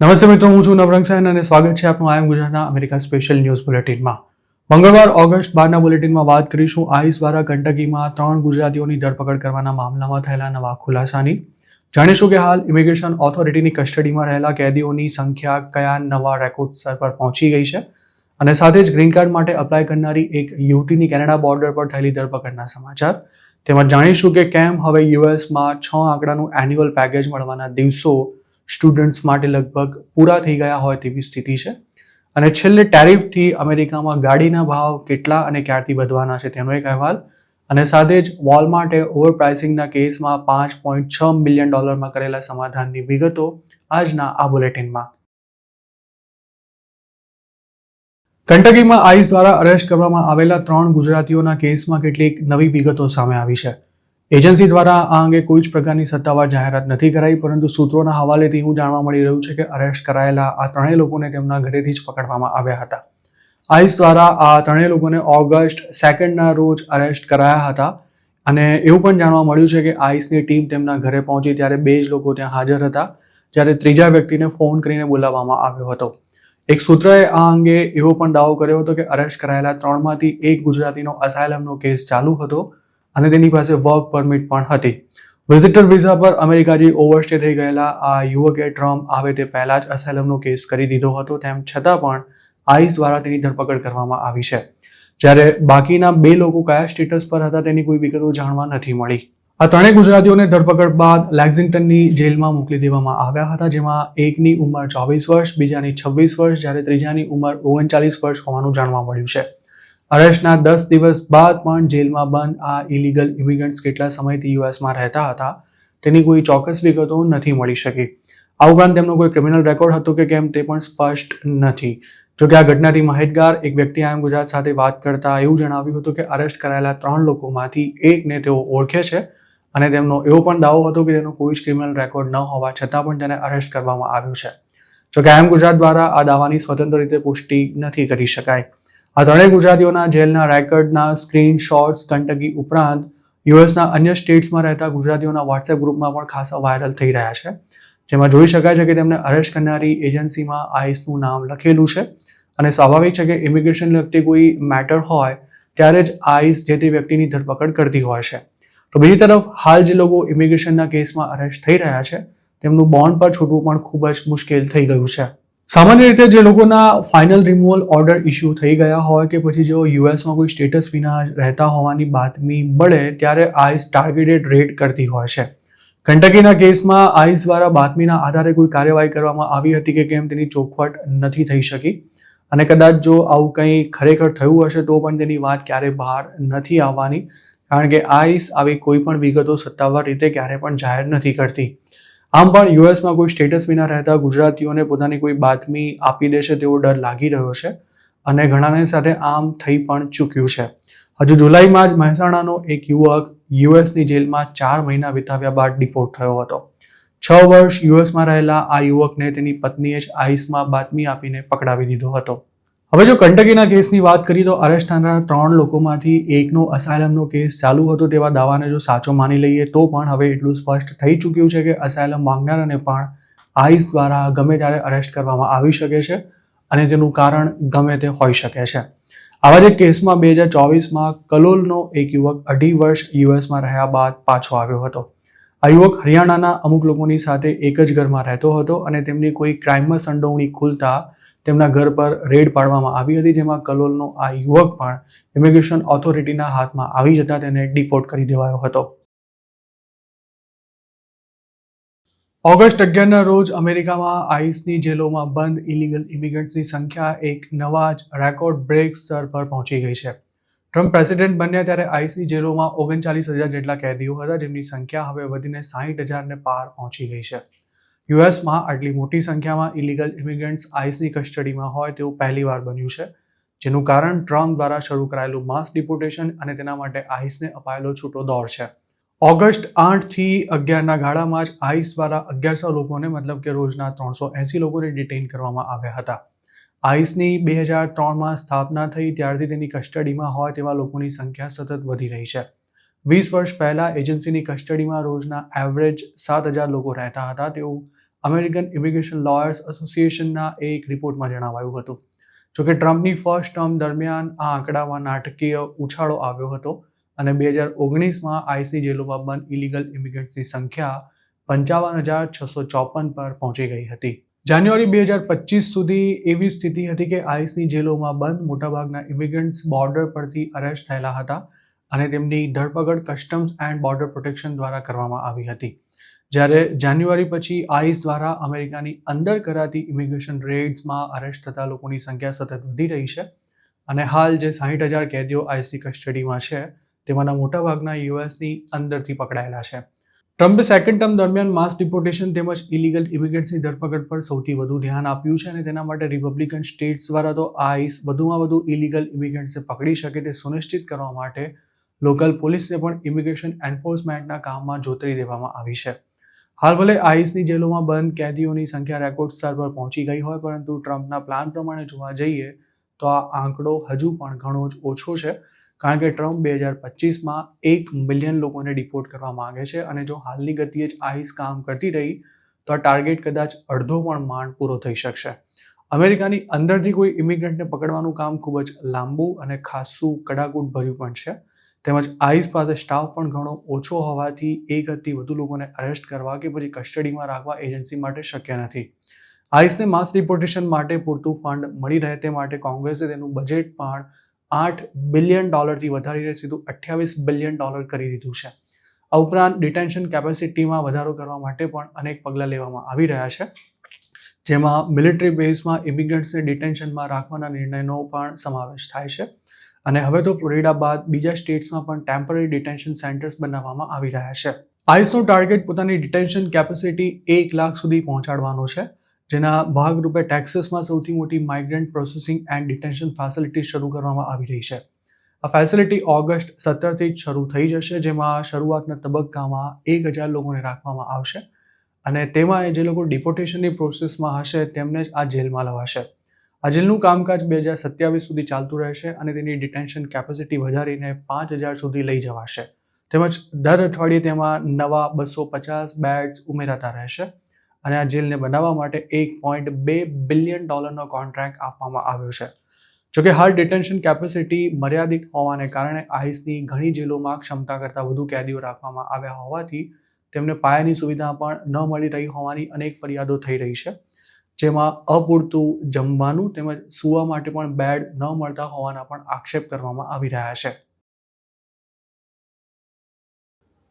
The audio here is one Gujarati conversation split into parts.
નમસ્તે મિત્રો, હું છું નવરંગ સૈન અને સ્વાગત છે આપનું આઈ એમ ગુજરાતના અમેરિકા સ્પેશિયલ ન્યૂઝ બુલેટિનમાં. મંગળવાર ઓગસ્ટ 12ના બુલેટિનમાં વાત કરીશું આઈસ દ્વારા કંટકીમાં 3 ગુજરાતીઓની ધરપકડ કરવાના મામલામાં થયેલા નવા ખુલાસાની. જાણીશું કે હાલ ઇમિગ્રેશન ઓથોરિટીની કસ્ટડીમાં રહેલા કેદીઓની સંખ્યા કયા નવા રેકોર્ડ સ્તર પર પહોંચી ગઈ છે અને સાથે જ ગ્રીન કાર્ડ માટે અપ્લાય કરનારી એક યુવતીની કેનેડા બોર્ડર પર થયેલી ધરપકડના સમાચાર. તેમજ જાણીશું કે કેમ હવે યુએસમાં 6 આંકડાનું એન્યુઅલ પેકેજ મળવાના દિવસો સ્ટુડન્ટ્સ માટે લગભગ પૂરા થઈ ગયા હોય તેવી સ્થિતિ છે. અને છેલ્લે ટેરિફથી અમેરિકામાં ગાડીના ભાવ કેટલા અને ક્યારથી વધવાના છે તેનો એક અહેવાલ. અને સાથે જ વોલમાર્ટે ઓવરપ્રાઇસિંગના કેસમાં $5.6 મિલિયન કરેલા સમાધાનની વિગતો આજના આ બુલેટિનમાં. કંટકીમાં આઈસ દ્વારા અરેસ્ટ કરવામાં આવેલા 3 ગુજરાતીઓના કેસમાં કેટલીક નવી વિગતો સામે આવી છે. એજન્સી દ્વારા આ અંગે કોઈ જ પ્રકારની સત્તાવાર જાહેરાત નથી કરાઈ, પરંતુ સૂત્રોના હવાલેથી હું જાણવા મળી રહ્યું છે કે અરેસ્ટ કરાયેલા આ 3 લોકોને તેમના ઘરેથી જ પકડવામાં આવ્યા હતા. આઈસ દ્વારા આ 3 લોકોને ઓગસ્ટ 2ના રોજ અરેસ્ટ કરાયા હતા અને એવું પણ જાણવા મળ્યું છે કે આઈસની ટીમ તેમના ઘરે પહોંચી ત્યારે 2 જ લોકો ત્યાં હાજર હતા, જ્યારે ત્રીજા વ્યક્તિને ફોન કરીને બોલાવવામાં આવ્યો હતો. એક સૂત્રએ આ અંગે એવો પણ દાવો કર્યો હતો કે અરેસ્ટ કરાયેલા 3માંથી એક ગુજરાતીનો અસાયલમનો કેસ ચાલુ હતો અને તેની પાસે વર્ક પરમિટ પણ હતી. વિઝિટર વિઝા પર અમેરિકાથી ઓવરસ્ટે થઈ ગયેલા આ યુવકે ટ્રમ્પ આવે તે પહેલા જ અસાયલમનો કેસ કરી દીધો હતો. તેમ છતાં પણ આઈસ દ્વારા તેની ધરપકડ કરવામાં આવી છે, જ્યારે બાકીના 2 લોકો કયા સ્ટેટસ પર હતા તેની કોઈ વિગતો જાણવા નથી મળી. આ 3 ગુજરાતીઓને ધરપકડ બાદ લેક્ઝિંગ્ટનની જેલમાં મોકલી દેવામાં આવ્યા હતા, જેમાં એકની ઉંમર 24 વર્ષ, બીજાની 26 વર્ષ, જ્યારે ત્રીજાની ઉંમર 39 વર્ષ હોવાનું જાણવા મળ્યું છે. અરેસ્ટના 10 દિવસ બાદ પણ જેલમાં બંધ આ ઇલીગલ ઇમિગ્રન્ટ્સ કેટલા સમયથી યુએસમાં રહેતા હતા તેની કોઈ ચોક્કસ વિગતો નથી મળી શકી. આ ઉપરાંત તેમનો કોઈ ક્રિમિનલ રેકોર્ડ હતો કે કેમ તે પણ સ્પષ્ટ નથી. જોકે આ ઘટનાથી માહિતગાર એક વ્યક્તિ આઈ એમ ગુજરાત સાથે વાત કરતા એવું જણાવ્યું હતું કે અરેસ્ટ કરાયેલા 3 લોકોમાંથી એકને તેઓ ઓળખે છે અને તેમનો એવો પણ દાવો હતો કે તેનો કોઈ જ ક્રિમિનલ રેકોર્ડ ન હોવા છતાં પણ તેને અરેસ્ટ કરવામાં આવ્યો છે. જોકે આઈ એમ ગુજરાત દ્વારા આ દાવાની સ્વતંત્ર રીતે પુષ્ટિ નથી કરી શકાય. આ 3 ગુજરાતીઓના જેલના રેકોર્ડના સ્ક્રીનશોટ્સ કંટકી ઉપરાંત યુએસના અન્ય સ્ટેટ્સમાં રહેતા ગુજરાતીઓના વોટ્સએપ ગ્રુપમાં પણ ખાસા વાયરલ થઈ રહ્યા છે, જેમાં જોઈ શકાય છે કે તેમને અરેસ્ટ કરનારી એજન્સીમાં આઈસનું નામ લખેલું છે અને સ્વાભાવિક છે કે ઇમિગ્રેશન લગતી કોઈ મેટર હોય ત્યારે જ આઈસ જે તે વ્યક્તિની ધરપકડ કરતી હોય છે. તો બીજી તરફ હાલ જે લોકો ઇમિગ્રેશનના કેસમાં અરેસ્ટ થઈ રહ્યા છે તેમનું બોન્ડ પર છૂટવું પણ ખૂબ જ મુશ્કેલ થઈ ગયું છે. સામાન્ય રીતે જે લોકોના ફાઇનલ રિમૂવલ ઓર્ડર ઇસ્યુ થઈ ગયા હોય કે પછી જેઓ યુએસમાં કોઈ સ્ટેટસ વિના રહેતા હોવાની બાતમી મળે ત્યારે આઈસ ટાર્ગેટેડ રેડ કરતી હોય છે. કંટકીના કેસમાં આઈસ દ્વારા બાતમીના આધારે કોઈ કાર્યવાહી કરવામાં આવી હતી કે કેમ તેની ચોખવટ નથી થઈ શકી અને કદાચ જો આવું કંઈ ખરેખર થયું હશે તો પણ તેની વાત ક્યારેય બહાર નથી આવવાની, કારણ કે આઈસ આવી કોઈ પણ વિગતો સત્તાવાર રીતે ક્યારે પણ જાહેર નથી કરતી. આમ પણ યુએસમાં કોઈ સ્ટેટસ વિના રહેતા ગુજરાતીઓને પોતાની કોઈ બાતમી આપી દેશે તેવો ડર લાગી રહ્યો છે અને ઘણાની સાથે આમ થઈ પણ ચૂક્યું છે. હજુ જુલાઈમાં જ મહેસાણાનો એક યુવક યુએસની જેલમાં 4 મહિના વિતાવ્યા બાદ ડિપોર્ટ થયો હતો. 6 વર્ષ યુએસમાં રહેલા આ યુવકને તેની પત્નીએ જ આઈસમાં બાતમી આપીને પકડાવી દીધો હતો. હવે જો કંટકીના કેસની વાત કરીએ તો અરેસ્ટ થનારા 3 લોકોમાંથી એકનો અસાયલમનો કેસ ચાલુ હતો તેવા દાવાને જો સાચો માની લઈએ તો પણ હવે એટલું સ્પષ્ટ થઈ ચૂક્યું છે કે અસાયલમ માંગનારાને પણ આઈસ દ્વારા ગમે ત્યારે અરેસ્ટ કરવામાં આવી શકે છે અને તેનું કારણ ગમે તે હોઈ શકે છે. આવા જ એક કેસમાં 2024માં કલોલનો એક યુવક 2.5 વર્ષ યુએસમાં રહ્યા બાદ પાછો આવ્યો હતો. આ યુવક હરિયાણાના અમુક લોકોની સાથે એક જ ઘરમાં રહેતો હતો અને તેમની કોઈ ક્રાઇમમાં સંડોવણી ખુલતા તેમના ઘર પર રેડ પાડવામાં આવી હતી, જેમાં કલોલનો આ યુવક પણ ઇમિગ્રેશન ઓથોરિટીના હાથમાં આવી જતા તેને ડિપોર્ટ કરી દેવાયો હતો. ઓગસ્ટ 11ના રોજ અમેરિકામાં આઈસની જેલોમાં બંધ ઇલીગલ ઇમિગ્રન્ટ્સની સંખ્યા એક નવા જ રેકોર્ડ બ્રેક સ્તર પર પહોંચી ગઈ છે. ટ્રમ્પ પ્રેસિડેન્ટ બન્યા ત્યારે આઈસની જેલોમાં 39,000 જેટલા કેદીઓ હતા, જેમની સંખ્યા હવે વધીને 60,000ને પાર પહોંચી ગઈ છે. યુએસમાં આટલી મોટી સંખ્યામાં ઇલીગલ ઇમિગ્રન્ટ્સ આઈસની કસ્ટડીમાં હોય તેવું પહેલીવાર બન્યું છે, જેનું કારણ ટ્રમ્પ દ્વારા શરૂ કરાયેલું માસ ડિપોર્ટેશન અને તેના માટે આઈસને અપાયેલો છૂટો દોર છે. ઓગસ્ટ 8થી 11ના ગાળામાં જ આઈસ દ્વારા 1100 લોકોને મતલબ કે રોજના 380 લોકોને ડિટેઇન કરવામાં આવ્યા હતા. આઈસની 2003માં સ્થાપના થઈ ત્યારથી તેની કસ્ટડીમાં હોય તેવા લોકોની સંખ્યા સતત વધી રહી છે. 20 વર્ષ પહેલા એજન્સીની કસ્ટડીમાં રોજના એવરેજ 7,000 લોકો રહેતા હતા તેવું અમેરિકન ઇમિગ્રેશન લોયર્સ એસોસિએશનના એક રિપોર્ટમાં જણાવાયું હતું. જોકે ટ્રમ્પની ફર્સ્ટ ટર્મ દરમિયાન આ આંકડામાં નાટકીય ઉછાળો આવ્યો હતો અને 2019માં આઈસની જેલોમાં બંધ ઇલીગલ ઇમિગ્રન્ટ્સની સંખ્યા 55,654 પર પહોંચી ગઈ હતી. જાન્યુઆરી 2025 સુધી એવી સ્થિતિ હતી કે આઈસની જેલોમાં બંધ મોટાભાગના ઇમિગ્રન્ટ્સ બોર્ડર પરથી અરેસ્ટ થયેલા હતા અને તેમની ધરપકડ કસ્ટમ્સ એન્ડ બોર્ડર પ્રોટેક્શન દ્વારા કરવામાં આવી હતી. જ્યારે જાન્યુઆરી પછી આઈસ દ્વારા અમેરિકાની અંદર કરાતી ઇમિગ્રેશન રેડ્સમાં અરેસ્ટ થતા લોકોની સંખ્યા સતત વધી રહી છે અને હાલ જે 60,000 કેદીઓ આઈસની કસ્ટડીમાં છે તેમાંના મોટાભાગના યુએસની અંદરથી પકડાયેલા છે. ટ્રમ્પે સેકન્ડ ટર્મ દરમિયાન માસ ડિપોર્ટેશન તેમજ ઇલીગલ ઇમિગ્રન્ટ્સની ધરપકડ પર સૌથી વધુ ધ્યાન આપ્યું છે અને તેના માટે રિપબ્લિકન સ્ટેટ્સ દ્વારા તો આઈસ વધુમાં વધુ ઇલીગલ ઇમિગ્રન્ટ્સને પકડી શકે તે સુનિશ્ચિત કરવા માટે લોકલ પોલીસને પણ ઇમિગ્રેશન એન્ફોર્સમેન્ટના કામમાં જોતરી દેવામાં આવી છે. હાલ ભલે આઈસની જેલોમાં બંધ કેદીઓની સંખ્યા રેકોર્ડ સ્તર પર પહોંચી ગઈ હોય, પરંતુ ટ્રમ્પના પ્લાન પ્રમાણે જોવા જઈએ તો આ આંકડો હજુ પણ ઘણો જ ઓછો છે, કારણ કે ટ્રમ્પ 2025માં 1 મિલિયન લોકોને ડિપોર્ટ કરવા માંગે છે અને જો હાલની ગતિએ જ આઈસ કામ કરતી રહી તો આ ટાર્ગેટ કદાચ અડધો પણ માંડ પૂરો થઈ શકશે. અમેરિકાની અંદરથી કોઈ ઇમિગ્રન્ટને પકડવાનું કામ ખૂબ જ લાંબુ અને ખાસું કડાકૂટ ભર્યું પણ છે. તેમજ આઈસ પાસે સ્ટાફ પણ ઘણો ઓછો હોવાથી એક હદથી વધુ લોકોને અરેસ્ટ કરવા કે પછી કસ્ટડીમાં રાખવા એજન્સી માટે શક્ય નથી. આઈસને માસ ડિપોર્ટેશન માટે પૂરતું ફંડ મળી રહે તે માટે કોંગ્રેસે તેનું બજેટ પણ $8 બિલિયન વધારીને સીધું $28 બિલિયન કરી દીધું છે. આ ઉપરાંત ડિટેન્શન કેપેસિટીમાં વધારો કરવા માટે પણ અનેક પગલાં લેવામાં આવી રહ્યા છે, જેમાં મિલિટરી બેઝમાં ઇમિગ્રન્ટ્સને ડિટેન્શનમાં રાખવાના નિર્ણયનો પણ સમાવેશ થાય છે અને હવે તો ફ્લોરિડા બાદ બીજા સ્ટેટ્સમાં પણ ટેમ્પરરી ડિટેન્શન સેન્ટર્સ બનાવવામાં આવી રહ્યા છે. આઈસનો ટાર્ગેટ પોતાની ડિટેન્શન કેપેસિટી 1 લાખ સુધી પહોંચાડવાનો છે, જેના ભાગરૂપે ટેક્સાસમાં સૌથી મોટી migrant processing and detention facility શરૂ કરવામાં આવી રહી છે. આ ફેસિલિટી ઓગસ્ટ 17થી જ શરૂ થઈ જશે, જેમાં શરૂઆતના તબક્કામાં 1,000 લોકોને રાખવામાં આવશે અને તેમાં જે લોકો ડિપોર્ટેશનની પ્રોસેસમાં હશે તેમને જ આ જેલમાં લવાશે. આ જેલનું કામકાજ 2027 સુધી ચાલતું રહેશે અને તેની ડિટેન્શન કેપેસિટી વધારીને 5,000 સુધી લઈ જવાશે. તેમજ દર અઠવાડિયે તેમાં નવા 250 બેડ્સ ઉમેરાતા રહેશે અને આ જેલને બનાવવા માટે $1.2 બિલિયન કોન્ટ્રાક્ટ આપવામાં આવ્યો છે. જોકે હાલ ડિટેન્શન કેપેસિટી મર્યાદિત હોવાને કારણે આઈસની ઘણી જેલોમાં ક્ષમતા કરતાં વધુ કેદીઓ રાખવામાં આવ્યા હોવાથી તેમને પાયાની સુવિધા પણ ન મળી રહી હોવાની અનેક ફરિયાદો થઈ રહી છે, જેમાં અપૂરતું જમવાનું તેમજ સૂવા માટે પણ બેડ ન મળતા હોવાના પણ આક્ષેપ કરવામાં આવી રહ્યા છે.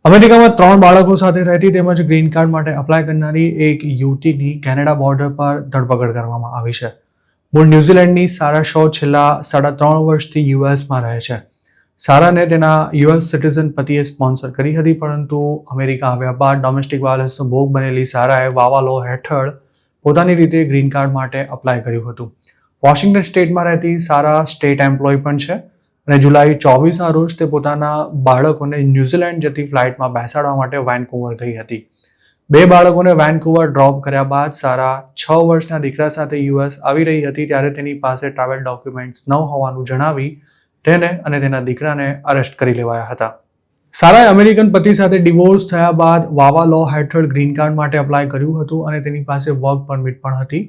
અમેરિકામાં 3 બાળકો સાથે રહેતી તેમજ ગ્રીન કાર્ડ માટે અપ્લાય કરનારી એક યુવતીની કેનેડા બોર્ડર પર ધરપકડ કરવામાં આવી છે. મૂળ ન્યૂઝીલેન્ડની સારા શો છેલ્લા 3.5 વર્ષથી યુએસમાં રહે છે. સારાને તેના યુએસ સિટીઝન પતિએ સ્પોન્સર કરી હતી, પરંતુ અમેરિકા આવ્યા બાદ ડોમેસ્ટિક વાયોલન્સનો ભોગ બનેલી સારાએ વાવા લો હેઠળ પોતાની રીતે ગ્રીન કાર્ડ માટે અપ્લાય કર્યું હતું. વોશિંગ્ટન સ્ટેટમાં રહેતી સારા સ્ટેટ એમ્પ્લોય પણ છે અને જુલાઈ 24ના રોજ તે પોતાના બાળકોને ન્યૂઝીલેન્ડ જતી ફ્લાઇટમાં બેસાડવા માટે વેન્કુવર ગઈ હતી. 2 બાળકોને વેન્કુવર ડ્રોપ કર્યા બાદ સારા 6 વર્ષના દીકરા સાથે યુએસ આવી રહી હતી, ત્યારે તેની પાસે ટ્રાવેલ ડોક્યુમેન્ટ્સ ન હોવાનું જણાવી તેને અને તેના દીકરાને અરેસ્ટ કરી લેવાયા હતા. સારાએ અમેરિકન પતિ સાથે ડિવોર્સ થયા બાદ વાવા લો હેઠળ ગ્રીન કાર્ડ માટે અપ્લાય કર્યું હતું અને તેની પાસે વર્ક પરમિટ પણ હતી,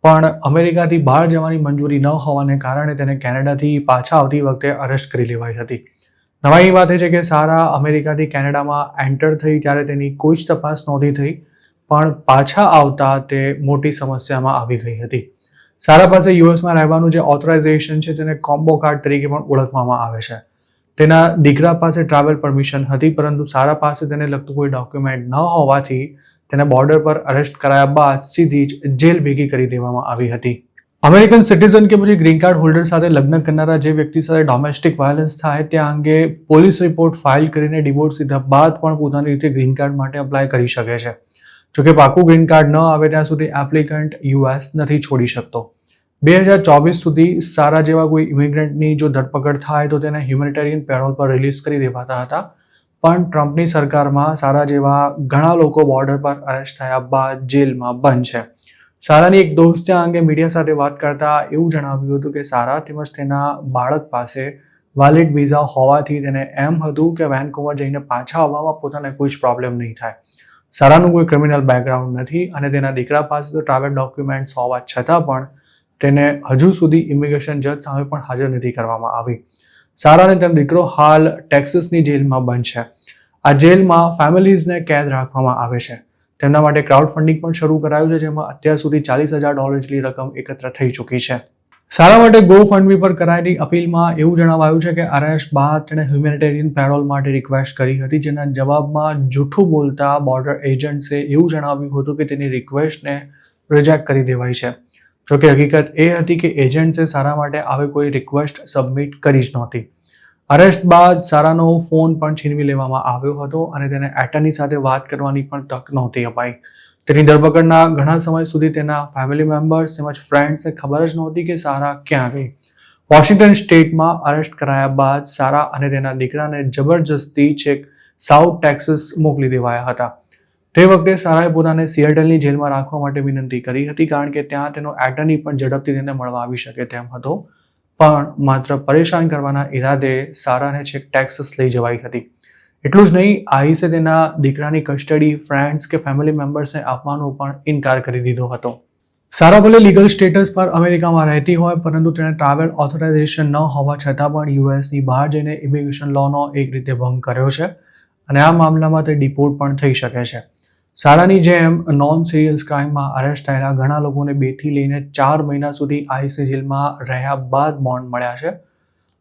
પણ અમેરિકાથી બહાર જવાની મંજૂરી ન હોવાને કારણે તેને કેનેડાથી પાછા આવતી વખતે અરેસ્ટ કરી લેવાઈ હતી. નવાઈની વાત એ છે કે સારા અમેરિકાથી કેનેડામાં એન્ટર થઈ ત્યારે તેની કોઈ જ તપાસ નહોતી થઈ, પણ પાછા આવતા તે મોટી સમસ્યામાં આવી ગઈ હતી. સારા પાસે યુએસમાં રહેવાનું જે ઓથોરાઇઝેશન છે તેને કોમ્બો કાર્ડ તરીકે પણ ઓળખવામાં આવે છે. તેના દીકરા પાસે ટ્રાવેલ પરમિશન હતી, પરંતુ સારા પાસે તેને લગતું કોઈ ડોક્યુમેન્ટ ન હોવાથી તેને બોર્ડર પર અરેસ્ટ કરાયા બાદ સીધી જ જેલ ભેગી કરી દેવામાં આવી હતી. અમેરિકન સિટીઝન કે પછી ગ્રીન કાર્ડ હોલ્ડર સાથે લગ્ન કરનારા જે વ્યક્તિ સાથે ડોમેસ્ટિક વાયોલન્સ થાય તે અંગે પોલીસ રિપોર્ટ ફાઇલ કરીને ડિવોર્સ લીધા બાદ પણ પોતાની રીતે ગ્રીન કાર્ડ માટે અપ્લાય કરી શકે છે. જોકે પાકું ગ્રીન કાર્ડ ન આવે ત્યાં સુધી એપ્લિકન્ટ યુએસ નથી છોડી શકતો. 2024 સુધી સારા જેવા કોઈ ઇમિગ્રન્ટની જો ધરપકડ થાય તો તેને હ્યુમેનિટેરિયન પેરોલ પર રિલીઝ કરી દેવાતા હતા, પણ ટ્રમ્પની સરકારમાં સારા જેવા ઘણા લોકો બોર્ડર પર અરેસ્ટ થયા બાદ જેલમાં બંધ છે. સારાની એક દોસ્તે આ અંગે મીડિયા સાથે વાત કરતા એવું જણાવ્યું હતું કે સારા તેમજ તેના બાળક પાસે વેલિડ વિઝા હોવાથી તેને એમ હતું કે વેન્કુવર જઈને પાછા આવવામાં પોતાને કોઈ જ પ્રોબ્લેમ નહીં થાય. સારાનું કોઈ ક્રિમિનલ બેકગ્રાઉન્ડ નથી અને તેના દીકરા પાસે તો ટ્રાવેલ ડોક્યુમેન્ટ્સ હોવા છતાં પણ તેને હજુ સુધી ઇમિગ્રેશન જજ સામે પણ હાજર નથી કરવામાં આવી. સારા અને તેનો દીકરો હાલ ટેક્સાસની જેલમાં બંધ છે. આ જેલમાં ફેમિલીઝને કેદ રાખવામાં આવે છે. તેમના માટે ક્રાઉડ ફંડિંગ પણ શરૂ કરાયું છે, જેમાં અત્યાર સુધી $40,000 જેટલી રકમ એકત્ર થઈ ચૂકી છે. સારા માટે ગો ફંડમી પર કરાયેલી અપીલમાં એવું જણાવાયું છે કે અરેસ્ટ બાદ તેણે હ્યુમેનિટેરિયન પેરોલ માટે રિક્વેસ્ટ કરી હતી, જેના જવાબમાં જૂઠું બોલતા બોર્ડર એજન્ટ્સે એવું જણાવ્યું હતું કે તેની રિક્વેસ્ટને રિજેક્ટ કરી દેવાઈ છે. જોકે હકીકત એ હતી કે એજન્ટ્સે સારા માટે આવી કોઈ રિક્વેસ્ટ સબમિટ કરી જ નહોતી. અરેસ્ટ બાદ સારાનો ફોન પણ છીનવી લેવામાં આવ્યો હતો અને તેને એટર્ની સાથે વાત કરવાની પણ તક નહોતી અપાઈ. તેની ધરપકડના ઘણા સમય સુધી તેના ફેમિલી મેમ્બર્સ તેમજ ફ્રેન્ડ્સને ખબર જ નહોતી કે સારા ક્યાં ગઈ. વોશિંગ્ટન સ્ટેટમાં અરેસ્ટ કરાયા બાદ સારા અને તેના દીકરાને જબરજસ્તી છેક સાઉથ ટેક્સાસ મોકલી દેવાયા હતા. તે વખતે સારાએ પોતાને સિએટલની જેલમાં રાખવા માટે વિનંતી કરી હતી, કારણ કે ત્યાં તેનો એટર્ની પણ ઝડપથી તેને મળવા આવી શકે તેમ હતો. પણ માત્ર પરેશાન કરવાના ઈરાદે સારાને છેક ટેક્સાસ લઈ જવાઈ હતી. એટલું જ નહીં, આઈસે તેના દીકરાની કસ્ટડી ફ્રેન્ડ્સ કે ફેમિલી મેમ્બર્સને આપવાનો પણ ઇનકાર કરી દીધો હતો. સારા ભલે લીગલ સ્ટેટસ પર અમેરિકામાં રહેતી હોય, પરંતુ તેણે ટ્રાવેલ ઓથોરાઇઝેશન ન હોવા છતાં પણ યુએસની બહાર જઈને ઇમિગ્રેશન લોનો એક રીતે ભંગ કર્યો છે અને આ મામલામાં તે ડિપોર્ટ પણ થઈ શકે છે. સારાની જેમ નોન સિરિયસ ક્રાઇમમાં અરેસ્ટ થયેલા ઘણા લોકોને 2 થી લઈને 4 મહિના સુધી આઈસી જેલમાં રહ્યા બાદ બોન્ડ મળ્યા છે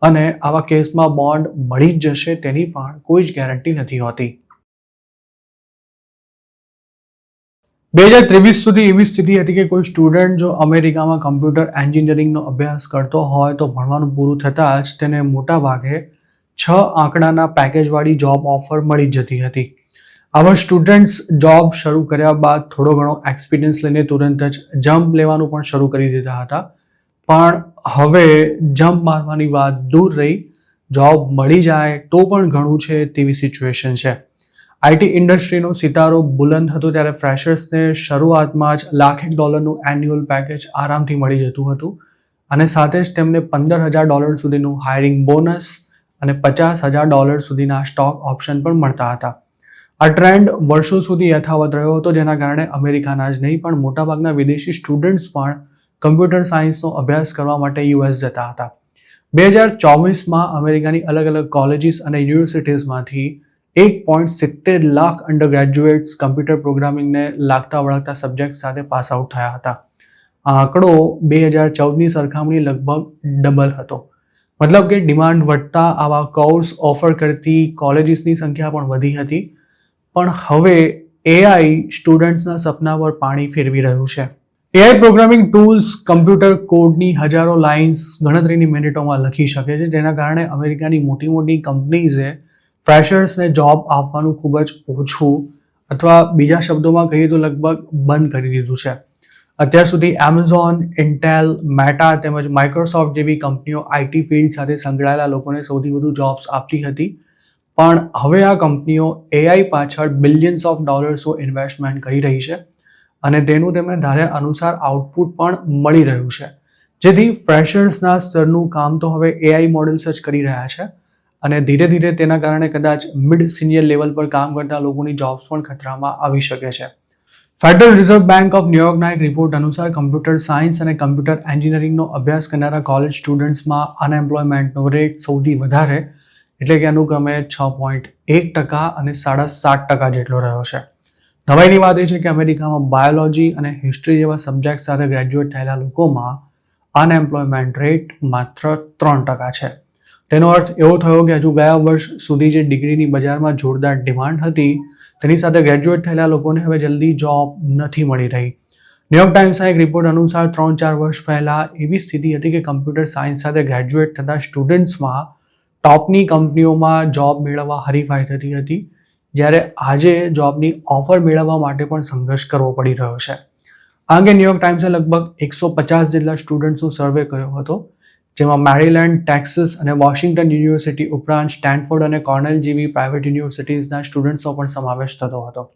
અને આવા કેસમાં બોન્ડ મળી જ જશે તેની પણ કોઈ જ ગેરંટી નથી હોતી. 2023 સુધી એવી સ્થિતિ હતી કે કોઈ સ્ટુડન્ટ જો અમેરિકામાં કમ્પ્યુટર એન્જિનિયરિંગનો અભ્યાસ કરતો હોય તો ભણવાનું પૂરું થતાં જ તેને મોટા ભાગે 6 આંકડાના પેકેજવાળી જોબ ઓફર મળી જતી હતી. આવા સ્ટુડન્ટ્સ જોબ શરૂ કર્યા બાદ થોડો ઘણો એક્સપિરિયન્સ લઈને તુરંત જ જમ્પ લેવાનું પણ શરૂ કરી દીધા હતા. પણ હવે જમ્પ મારવાની વાત દૂર રહી, જોબ મળી જાય તો પણ ઘણું છે તેવી સિચ્યુએશન છે. આઈટી ઇન્ડસ્ટ્રીનો સિતારો બુલંદ હતો ત્યારે ફ્રેશર્સને શરૂઆતમાં જ $1,00,000નું એન્યુઅલ પેકેજ આરામથી મળી જતું હતું અને સાથે જ તેમને $15,000 સુધીનું હાયરિંગ બોનસ અને $50,000 સુધીના સ્ટોક ઓપ્શન પણ મળતા હતા. આ ટ્રેન્ડ વર્ષો સુધી યથાવત રહ્યો હતો, જેના કારણે અમેરિકાના જ નહીં પણ મોટાભાગના વિદેશી સ્ટુડન્ટ્સ પણ કમ્પ્યુટર સાયન્સનો અભ્યાસ કરવા માટે યુએસ જતા હતા. 2024માં અમેરિકાની અલગ અલગ કોલેજીસ અને યુનિવર્સિટીઝમાંથી 1.70 લાખ અંડર ગ્રેજ્યુએટ્સ કમ્પ્યુટર પ્રોગ્રામિંગને લાગતા વળગતા સબ્જેક્ટ સાથે પાસ આઉટ થયા હતા. આ આંકડો 2014ની સરખામણી લગભગ ડબલ હતો. મતલબ કે ડિમાન્ડ વધતા આવા કોર્સ ઓફર કરતી કોલેજીસની સંખ્યા પણ વધી હતી. પણ હવે એઆઈ સ્ટુડન્ટ્સના સપના પર પાણી ફેરવી રહ્યું છે. એઆઈ પ્રોગ્રામિંગ ટૂલ્સ કમ્પ્યુટર કોડની હજારો લાઇન્સ ગણતરીની મિનિટોમાં લખી શકે છે, જેના કારણે અમેરિકાની મોટી મોટી કંપનીઝે ફ્રેશર્સને જોબ આપવાનું ખૂબ જ ઓછું અથવા બીજા શબ્દોમાં કહીએ તો લગભગ બંધ કરી દીધું છે. અત્યાર સુધી એમેઝોન, ઇન્ટેલ, મેટા તેમજ માઇક્રોસોફ્ટ જેવી કંપનીઓ આઈટી ફિલ્ડ સાથે સંકળાયેલા લોકોને સૌથી વધુ જોબ્સ આપતી હતી. પણ હવે આ કંપનીઓ એઆઈ પાછળ બિલિયન્સ ઓફ ડોલર્સનો ઇન્વેસ્ટમેન્ટ કરી રહી છે અને તેનું તેમને ધાર્યા અનુસાર આઉટપુટ પણ મળી રહ્યું છે, જેથી ફ્રેશર્સના સ્તરનું કામ તો હવે એઆઈ મોડલ્સ જ કરી રહ્યા છે અને ધીરે ધીરે તેના કારણે કદાચ મિડ સિનિયર લેવલ પર કામ કરતા લોકોની જોબ્સ પણ ખતરામાં આવી શકે છે. ફેડરલ રિઝર્વ બેંક ઓફ ન્યુયોર્કના એક રિપોર્ટ અનુસાર કમ્પ્યુટર સાયન્સ અને કમ્પ્યુટર એન્જિનિયરિંગનો અભ્યાસ કરનારા કોલેજ સ્ટુડન્ટ્સમાં અનએમ્પ્લોયમેન્ટનો રેટ સૌથી વધારે એટલે કે અનુક્રમે 6.1% અને 7.5% જેટલો રહ્યો છે. નવાઈની વાત એ છે કે અમેરિકામાં બાયોલોજી અને હિસ્ટ્રી જેવા સબ્જેક્ટ સાથે ગ્રેજ્યુએટ થયેલા લોકોમાં અનએમ્પ્લોયમેન્ટ રેટ માત્ર 3% છે. તેનો અર્થ એવો થયો કે હજુ ગયા વર્ષ સુધી જે ડિગ્રીની બજારમાં જોરદાર ડિમાન્ડ હતી તેની સાથે ગ્રેજ્યુએટ થયેલા લોકોને હવે જલ્દી જોબ નથી મળી રહી. ન્યુયોર્ક ટાઈમ્સના એક રિપોર્ટ અનુસાર 3-4 વર્ષ પહેલાં એવી સ્થિતિ હતી કે કમ્પ્યુટર સાયન્સ સાથે ગ્રેજ્યુએટ થતા સ્ટુડન્ટ્સમાં ટોપની કંપનીઓમાં જોબ મેળવવા હરીફાઈ થતી હતી, જ્યારે આજે જોબની ઓફર મેળવવા માટે પણ સંઘર્ષ કરવો પડી રહ્યો છે. આ અંગે ન્યુયોર્ક ટાઈમ્સે લગભગ 150 જેટલા સ્ટુડન્ટ્સનો સર્વે કર્યો હતો, જેમાં મેરીલેન્ડ, ટેક્સાસ અને વોશિંગ્ટન યુનિવર્સિટી ઉપરાંત સ્ટેનફોર્ડ અને કોર્નેલ જેવી પ્રાઇવેટ યુનિવર્સિટીઝના સ્ટુડન્ટ્સનો પણ સમાવેશ થતો હતો.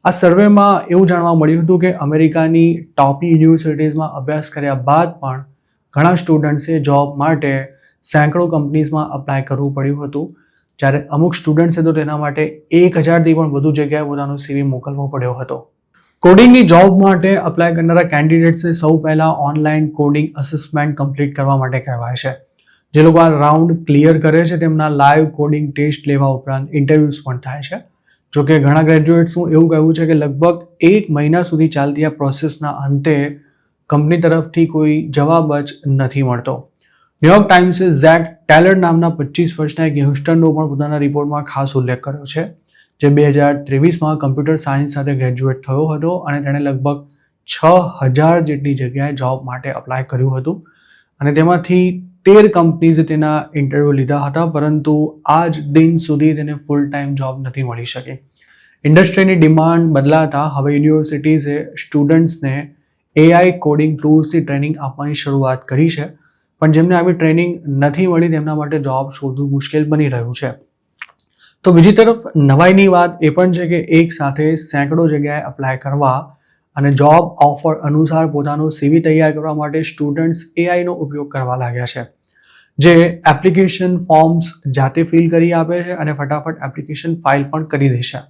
આ સર્વેમાં એવું જાણવા મળ્યું હતું કે અમેરિકાની ટોપની યુનિવર્સિટીઝમાં અભ્યાસ કર્યા બાદ પણ ઘણા સ્ટુડન્ટ્સે જોબ માટે સેંકડો કંપનીઝમાં અપ્લાય કરવું પડ્યું હતું, જ્યારે અમુક સ્ટુડન્ટ્સે તો તેના માટે 1000થી પણ વધુ જગ્યાએ પોતાનો CV મોકલવો પડ્યો હતો. કોડિંગની જોબ માટે અપ્લાય કરનારા કેન્ડિડેટ્સને સૌ પહેલાં ઓનલાઈન કોડિંગ અસેસમેન્ટ કમ્પ્લીટ કરવા માટે કહેવાય છે. જે લોકો આ રાઉન્ડ ક્લિયર કરે છે તેમના લાઈવ કોડિંગ ટેસ્ટ લેવા ઉપરાંત ઇન્ટરવ્યૂઝ પણ થાય છે. જોકે ઘણા ગ્રેજ્યુએટ્સનું એવું કહેવું છે કે લગભગ 1 મહિના સુધી ચાલતી આ પ્રોસેસના અંતે કંપની તરફથી કોઈ જવાબ જ નથી મળતો. ન્યૂયોર્ક ટાઈમ્સે ઝેક ટેલર નામના 25 વર્ષના એક યંગસ્ટરનો પણ પોતાના રિપોર્ટમાં ખાસ ઉલ્લેખ કર્યો છે, જે 2023માં કમ્પ્યુટર સાયન્સ સાથે ગ્રેજ્યુએટ થયો હતો અને તેણે લગભગ 6000 જેટલી જગ્યાએ જોબ માટે અપ્લાય કર્યું હતું અને તેમાંથી 13 કંપનીઝે તેના ઇન્ટરવ્યૂ લીધા હતા, પરંતુ આજ દિન સુધી તેને ફૂલ ટાઈમ જોબ નથી મળી શકી. ઇન્ડસ્ટ્રીની ડિમાન્ડ બદલાતા હવે યુનિવર્સિટીઝે સ્ટુડન્ટ્સને AI કોડિંગ ટૂલ્સની ટ્રેનિંગ આપવાની શરૂઆત કરી છે, પણ જેમને આવી ટ્રેનિંગ નથી મળી તેમના માટે જોબ શોધવું મુશ્કેલ બની રહ્યું છે. તો બીજી તરફ નવાઈની વાત એ પણ છે કે એક સાથે સેંકડો જગ્યાએ અપ્લાય કરવા અને જોબ ઓફર અનુસાર પોતાનો CV તૈયાર કરવા માટે સ્ટુડન્ટ્સ AIનો ઉપયોગ કરવા લાગ્યા છે, જે એપ્લિકેશન ફોર્મ્સ જાતે ફિલ કરી આપે છે અને ફટાફટ એપ્લિકેશન ફાઇલ પણ કરી દે છે.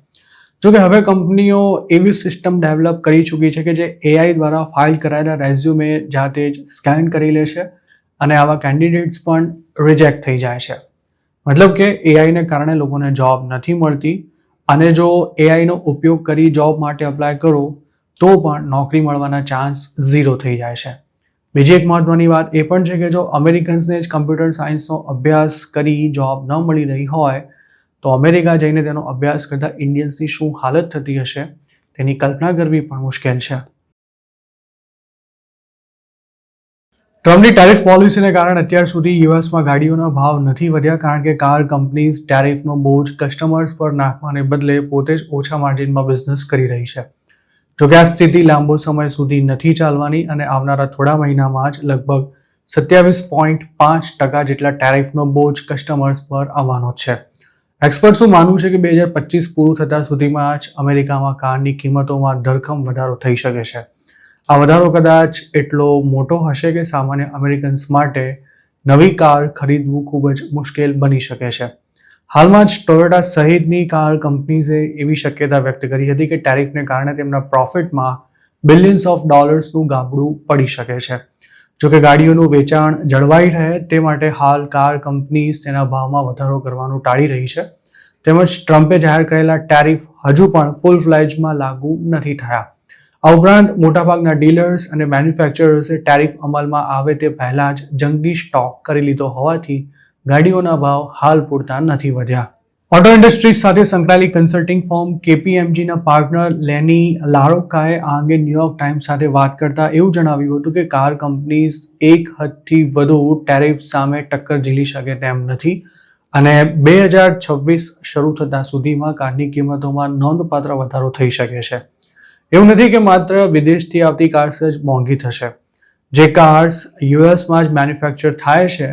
જોકે હવે કંપનીઓ એવી સિસ્ટમ ડેવલપ કરી ચૂકી છે કે જે AI દ્વારા ફાઇલ કરાયેલા રેઝ્યુમે જાતે જ સ્કેન કરી લે છે અને આવા કેન્ડિડેટ્સ પણ રિજેક્ટ થઈ જાય છે. મતલબ કે AIને કારણે લોકોને જોબ નથી મળતી અને જો AIનો ઉપયોગ કરી જોબ માટે અપ્લાય કરો તો પણ નોકરી મળવાના ચાન્સ 0 થઈ જાય છે. બીજી એક મહત્વની વાત એ પણ છે કે જો અમેરિકન્સને જ કમ્પ્યુટર સાયન્સનો અભ્યાસ કરી જોબ ન મળી રહી હોય તો અમેરિકા જઈને તેનો અભ્યાસ કરતા ઇન્ડિયન્સની શું હાલત થતી હશે તેની કલ્પના કરવી પણ મુશ્કેલ છે. ટ્રમ્પની ટેરિફ પોલિસીને કારણે અત્યાર સુધી યુએસમાં ગાડીઓના ભાવ નથી વધ્યા, કારણ કે કાર કંપનીઝ ટેરિફનો બોજ કસ્ટમર્સ પર નાખવાને બદલે પોતે જ ઓછા માર્જિનમાં બિઝનેસ કરી રહી છે. જોકે આ સ્થિતિ લાંબો સમય સુધી નથી ચાલવાની અને આવનારા થોડા મહિનામાં જ લગભગ 27.5% જેટલા ટેરિફનો બોજ કસ્ટમર્સ પર આવવાનો છે. એક્સપર્ટ્સનું માનવું છે કે 2025 પૂરું થતાં સુધીમાં જ અમેરિકામાં કારની કિંમતોમાં ધરખમ વધારો થઈ શકે છે. આ વધારો કદાચ એટલો મોટો હશે કે સામાન્ય અમેરિકન્સ માટે નવી કાર ખરીદવું ખૂબ જ મુશ્કેલ બની શકે છે. હાલમાં જ ટોયોટા સહિતની કાર કંપનીઝે એવી શક્યતા વ્યક્ત કરી હતી કે ટેરિફને કારણે તેમના પ્રોફિટમાં બિલિયન્સ ઓફ ડોલર્સનું ગાબડું પડી શકે છે. જોકે ગાડીઓનું વેચાણ જળવાઈ રહે તે માટે હાલ કાર કંપનીઝ તેના ભાવમાં વધારો કરવાનું ટાળી રહી છે. તેમજ ટ્રમ્પે જાહેર કરેલા ટેરિફ હજુ પણ ફૂલ ફ્લેજમાં લાગુ નથી થયા. આ ઉપરાંત મોટાભાગના ડીલર્સ અને મેન્યુફેક્ચરર્સે ટેરિફ અમલમાં આવે તે પહેલાં જ જંગી સ્ટોક કરી લીધો હોવાથી ગાડીઓના ભાવ હાલ પૂરતા નથી વધ્યા. ઓટો ઇન્ડસ્ટ્રીઝ સાથે સંકળાયેલી કન્સલ્ટિંગ ફર્મ KPMGના પાર્ટનર લેની લારોકાએ આ અંગે ન્યૂયોર્ક ટાઈમ્સ સાથે વાત કરતા એવું જણાવ્યું હતું કે કાર કંપનીઝ એક હદથી વધુ ટેરિફ સામે ટક્કર ઝીલી શકે તેમ નથી અને 2026 શરૂ થતાં સુધીમાં કારની કિંમતોમાં નોંધપાત્ર વધારો થઈ શકે છે. એવું નથી કે માત્ર વિદેશથી આવતી કાર્સ જ મોંઘી થશે. જે કાર્સ યુએસમાં જ મેન્યુફેક્ચર થાય છે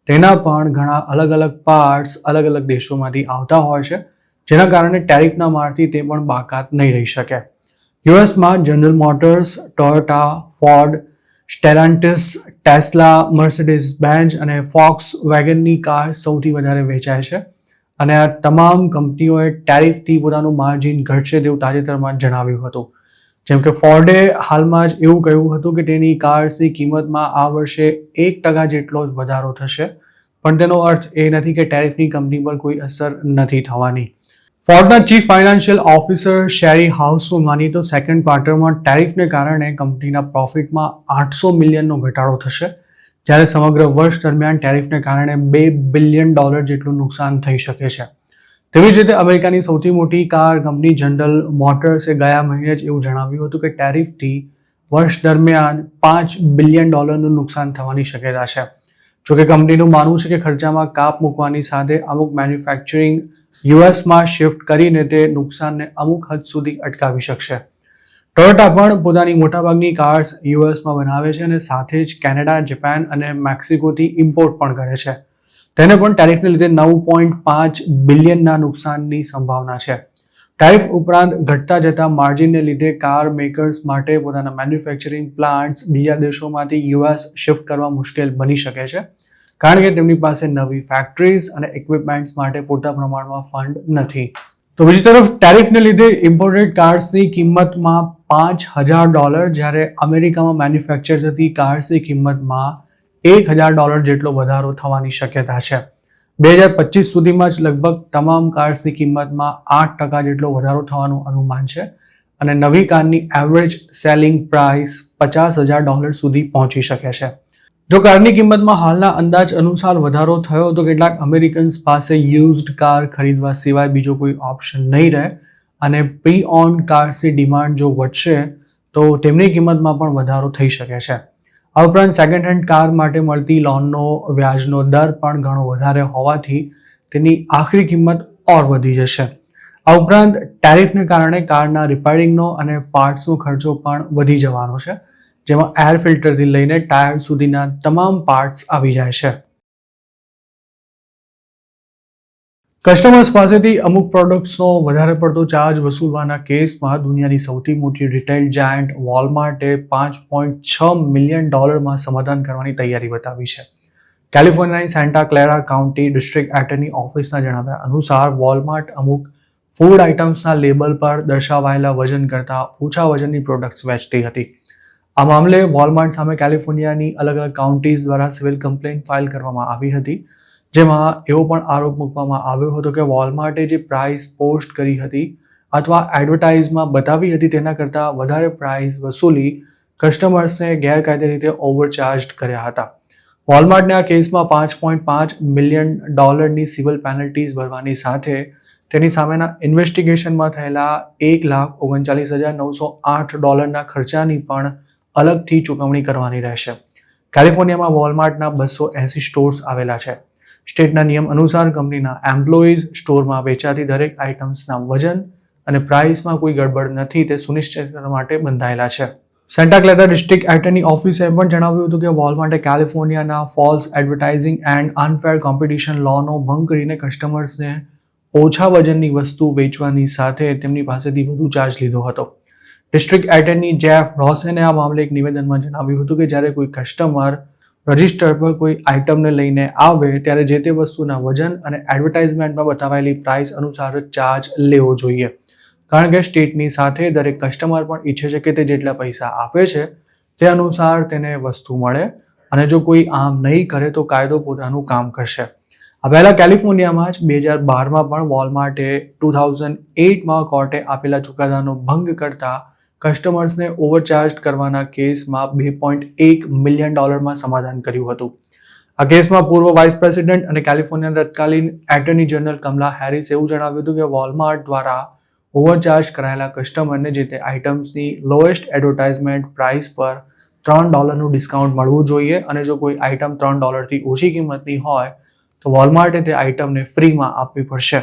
તેના પણ ઘણા અલગ અલગ પાર્ટ્સ અલગ અલગ દેશોમાંથી આવતા હોય છે, જેના કારણે ટેરિફના મારથી તે પણ બાકાત નહીં રહી શકે. યુએસમાં General Motors, Toyota, Ford, Stellantis, Tesla, Mercedes Benz અને ફોક્સ વેગનની કાર સૌથી વધારે વેચાય છે અને આ તમામ કંપનીઓએ ટેરિફથી પોતાનું માર્જિન ઘટશે તેવું તાજેતરમાં જણાવ્યું હતું. જેમ કે ફોર્ડે હાલમાં જ એવું કહ્યું હતું કે તેની કાર્સની કિંમતમાં આ વર્ષે 1% જેટલો જ વધારો થશે, પણ તેનો અર્થ એ નથી કે ટેરિફની કંપની પર કોઈ અસર નથી થવાની. ફોર્ડના ચીફ ફાઇનાન્શિયલ ઓફિસર શેરી હાઉસનું માનીએ તો સેકન્ડ ક્વાર્ટરમાં ટેરિફને કારણે કંપનીના પ્રોફિટમાં $800 મિલિયનનો ઘટાડો થશે, જ્યારે સમગ્ર વર્ષ દરમિયાન ટેરિફને કારણે $2 બિલિયન જેટલું નુકસાન થઈ શકે છે. તેવી જ રીતે અમેરિકાની સૌથી મોટી કાર કંપની જનરલ મોટર્સે ગયા મહિને જ એવું જણાવ્યું હતું કે ટેરિફથી વર્ષ દરમિયાન $5 બિલિયન નુકસાન થવાની શક્યતા છે. જોકે કંપનીનું માનવું છે કે ખર્ચામાં કાપ મૂકવાની સાથે અમુક મેન્યુફેક્ચરિંગ યુએસમાં શિફ્ટ કરીને તે નુકસાનને અમુક હદ સુધી અટકાવી શકશે. ટોયોટા પણ પોતાની મોટાભાગની કાર્સ યુએસમાં બનાવે છે અને સાથે જ કેનેડા, જાપાન અને મેક્સિકોથી ઇમ્પોર્ટ પણ કરે છે. તેને પણ ટેરિફને લીધે $9.5 બિલિયનના નુકસાનની સંભાવના છે. ટેરિફ ઉપરાંત ઘટતા જતા માર્જિનને લીધે કાર મેકર્સ માટે પોતાના મેન્યુફેક્ચરિંગ પ્લાન્ટ્સ બીજા દેશોમાંથી યુએસ શિફ્ટ કરવા મુશ્કેલ બની શકે છે. કારણ કે તેમની પાસે નવી ફેક્ટરીઝ અને ઇક્વિપમેન્ટ્સ માટે પૂરતા પ્રમાણમાં ફંડ નથી. તો બીજી તરફ ટેરિફને લીધે ઇમ્પોર્ટેડ કાર્સની કિંમતમાં $5,000 જ્યારે અમેરિકામાં મેન્યુફેક્ચર થતી કાર્સની કિંમતમાં $1,000 જેટલો વધારો થવાની શક્યતા છે. 2025 સુધીમાં જ લગભગ તમામ કાર્સની કિંમતમાં 8% જેટલો વધારો થવાનું અનુમાન છે અને નવી કારની એવરેજ સેલિંગ પ્રાઇસ $50,000 સુધી પહોંચી શકે છે. જો કારની કિંમતમાં હાલના અંદાજ અનુસાર વધારો થયો તો કેટલાક અમેરિકન્સ પાસે યુઝડ કાર ખરીદવા સિવાય બીજો કોઈ ઓપ્શન નહીં રહે અને પ્રી ઓન્ડ કાર્સની ડિમાન્ડ જો વધશે તો તેમની કિંમતમાં પણ વધારો થઈ શકે છે. આ ઉપરાંત સેકન્ડ હેન્ડ કાર માટે મળતી લોનનો વ્યાજનો દર પણ ઘણો વધારે હોવાથી તેની આખરી કિંમત ઓર વધી જશે. આ ઉપરાંત ટેરિફને કારણે કારના રિપેરિંગનો અને પાર્ટ્સનો ખર્ચો પણ વધી જવાનો છે, જેમાં એર ફિલ્ટરથી લઈને ટાયર સુધીના તમામ પાર્ટ્સ આવી જાય છે. કસ્ટમર્સ પાસેથી અમુક પ્રોડક્ટ્સનો વધારે પડતો ચાર્જ વસૂલવાના કેસમાં દુનિયાની સૌથી મોટી રિટેલ જાયન્ટ વોલમાર્ટે $5.6 મિલિયન સમાધાન કરવાની તૈયારી બતાવી છે. કેલિફોર્નિયાની સેન્ટા ક્લેરા કાઉન્ટી ડિસ્ટ્રિક્ટ એટર્ની ઓફિસના જણાવ્યા અનુસાર વોલમાર્ટ અમુક ફૂડ આઇટમ્સના લેબલ પર દર્શાવાયેલા વજન કરતાં ઓછા વજનની પ્રોડક્ટ્સ વેચતી હતી. આ મામલે વોલમાર્ટ સામે કેલિફોર્નિયાની અલગ અલગ કાઉન્ટીઝ દ્વારા સિવિલ કમ્પ્લેન્ટ ફાઇલ કરવામાં આવી હતી, જેમાં એવો પણ આરોપ મૂકવામાં આવ્યો હતો કે વોલમાર્ટે જે પ્રાઇસ પોસ્ટ કરી હતી અથવા એડવર્ટાઇઝમાં બતાવી હતી તેના કરતાં વધારે પ્રાઇસ વસૂલી કસ્ટમર્સને ગેરકાયદે રીતે ઓવરચાર્જ કર્યા હતા. વોલમાર્ટને આ કેસમાં $5.5 મિલિયન સિવિલ પેનલ્ટીઝ ભરવાની સાથે તેની સામેના ઇન્વેસ્ટિગેશનમાં થયેલા $1,39,908 ખર્ચાની પણ અલગથી ચૂકવણી કરવાની રહેશે. કેલિફોર્નિયામાં વોલમાર્ટના 280 સ્ટોર્સ આવેલા છે. સ્ટેટના નિયમ અનુસાર કંપનીના એમ્પ્લોઈઝ સ્ટોરમાં વેચાતી દરેક આઇટમ્સના વજન અને પ્રાઇસમાં કોઈ ગડબડ નથી તે સુનિશ્ચિત કરવા માટે બંધાયેલા છે. સેન્ટા ક્લેરા ડિસ્ટ્રિક્ટ એટર્ની ઓફિસે પણ જણાવ્યું હતું કે વોલમાર્ટે કેલિફોર્નિયાના false advertising and unfair competition લોનો ભંગ કરીને કસ્ટમર્સને ઓછા વજનની વસ્તુ વેચવાની સાથે તેમની પાસેથી વધુ ચાર્જ લીધો હતો. ડિસ્ટ્રિક્ટ એટર્ની જેફ રોસેને આ મામલે એક નિવેદનમાં જણાવ્યું હતું કે જ્યારે કોઈ કસ્ટમર રજિસ્ટર પર કોઈ આઇટમને લઈને આવે ત્યારે જે તે વસ્તુના વજન અને એડવર્ટાઇઝમેન્ટમાં બતાવાયેલી પ્રાઇસ અનુસાર જ ચાર્જ લેવો જોઈએ, કારણ કે સ્ટેટની સાથે દરેક કસ્ટમર પણ ઈચ્છે છે કે તે જેટલા પૈસા આપે છે તે અનુસાર તેને વસ્તુ મળે અને જો કોઈ આમ નહીં કરે તો કાયદો પોતાનું કામ કરશે. આ પહેલા કેલિફોર્નિયામાં જ 2012માં પણ વોલમાર્ટે 2008માં કોર્ટે આપેલા ચુકાદાનો ભંગ કરતા કસ્ટમર્સને ઓવરચાર્જ કરવાના કેસમાં $2.1 મિલિયન સમાધાન કર્યું હતું. આ કેસમાં પૂર્વ વાઇસ પ્રેસિડેન્ટ અને કેલિફોર્નિયાના તત્કાલીન એટર્ની જનરલ કમલા હેરિસે એવું જણાવ્યું હતું કે વોલમાર્ટ દ્વારા ઓવરચાર્જ કરાયેલા કસ્ટમરને જે તે આઇટમ્સની લોએસ્ટ એડવર્ટાઇઝમેન્ટ પ્રાઇસ પર $3 ડિસ્કાઉન્ટ મળવું જોઈએ અને જો કોઈ આઇટમ $3 ઓછી કિંમતની હોય તો વોલમાર્ટે તે આઇટમને ફ્રીમાં આપવી પડશે.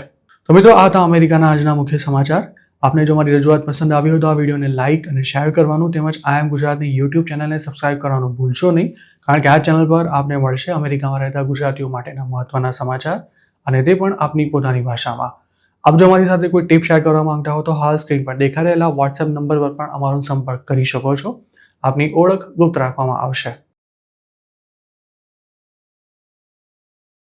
તો મિત્રો આ હતા અમેરિકાના આજના મુખ્ય સમાચાર. આપને જો મારી રજૂઆત પસંદ આવી હોય તો આ વિડીયોને લાઇક અને શેર કરવાનું તેમજ આઈ એમ ગુજરાતની યુટ્યુબ ચેનલને સબસ્ક્રાઇબ કરવાનું ભૂલશો નહીં, કારણ કે આ ચેનલ પર આપને મળશે અમેરિકામાં રહેતા ગુજરાતીઓ માટેના મહત્વના સમાચાર અને તે પણ આપની પોતાની ભાષામાં. આપ જો અમારી સાથે કોઈ ટિપ શેર કરવા માંગતા હો તો હાલ સ્ક્રીન પર દેખાઈ રહેલા વોટ્સએપ નંબર પર પણ અમારો સંપર્ક કરી શકો છો. આપની ઓળખ ગુપ્ત રાખવામાં આવશે.